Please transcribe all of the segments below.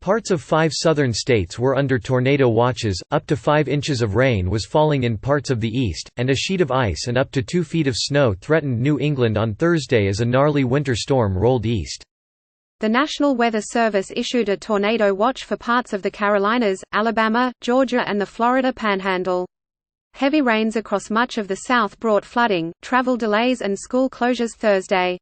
Parts of 5 southern states were under tornado watches, up to 5 inches of rain was falling in parts of the east, and a sheet of ice and up to 2 feet of snow threatened New England on Thursday as a gnarly winter storm rolled east. The National Weather Service issued a tornado watch for parts of the Carolinas, Alabama, Georgia and the Florida Panhandle. Heavy rains across much of the South brought flooding, travel delays and school closures Thursday.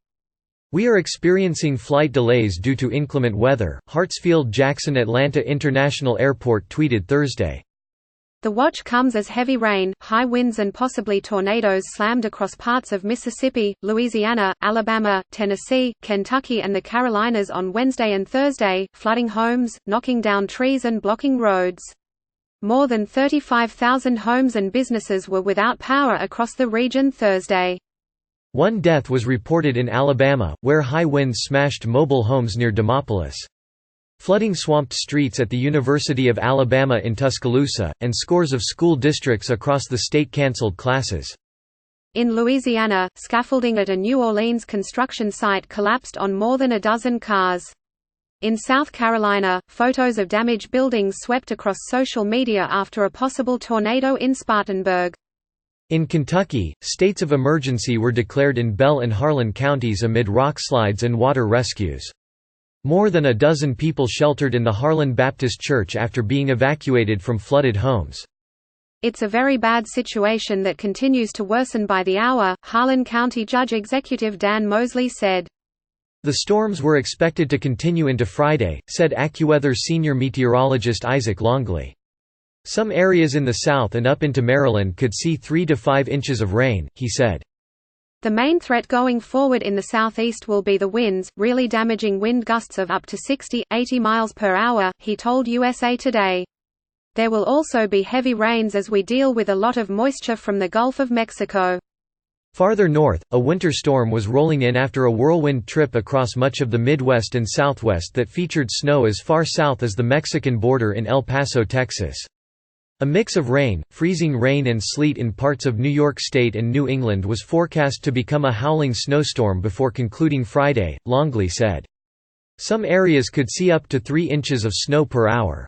"We are experiencing flight delays due to inclement weather," Hartsfield-Jackson Atlanta International Airport tweeted Thursday. The watch comes as heavy rain, high winds and possibly tornadoes slammed across parts of Mississippi, Louisiana, Alabama, Tennessee, Kentucky and the Carolinas on Wednesday and Thursday, flooding homes, knocking down trees and blocking roads. More than 35,000 homes and businesses were without power across the region Thursday. 1 death was reported in Alabama, where high winds smashed mobile homes near Demopolis. Flooding swamped streets at the University of Alabama in Tuscaloosa, and scores of school districts across the state canceled classes. In Louisiana, scaffolding at a New Orleans construction site collapsed on more than a dozen cars. In South Carolina, photos of damaged buildings swept across social media after a possible tornado in Spartanburg. In Kentucky, states of emergency were declared in Bell and Harlan counties amid rockslides and water rescues. More than a dozen people sheltered in the Harlan Baptist Church after being evacuated from flooded homes. "It's a very bad situation that continues to worsen by the hour," Harlan County Judge Executive Dan Mosley said. The storms were expected to continue into Friday, said AccuWeather senior meteorologist Isaac Longley. Some areas in the south and up into Maryland could see 3 to 5 inches of rain, he said. The main threat going forward in the southeast will be the winds, really damaging wind gusts of up to 60–80 miles per hour, he told USA Today. There will also be heavy rains as we deal with a lot of moisture from the Gulf of Mexico. Farther north, a winter storm was rolling in after a whirlwind trip across much of the Midwest and Southwest that featured snow as far south as the Mexican border in El Paso, Texas. A mix of rain, freezing rain and sleet in parts of New York State and New England was forecast to become a howling snowstorm before concluding Friday, Longley said. Some areas could see up to 3 inches of snow per hour.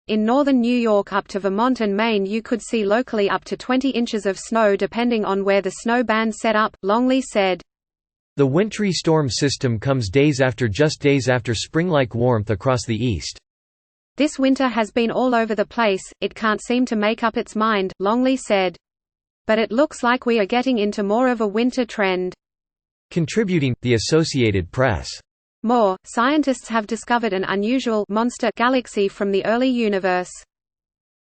In northern New York up to Vermont and Maine you could see locally up to 20 inches of snow depending on where the snow band set up, Longley said. The wintry storm system comes just days after spring-like warmth across the east. "This winter has been all over the place, it can't seem to make up its mind," Longley said. "But it looks like we are getting into more of a winter trend." Contributing, the Associated Press. More, scientists have discovered an unusual monster galaxy from the early universe.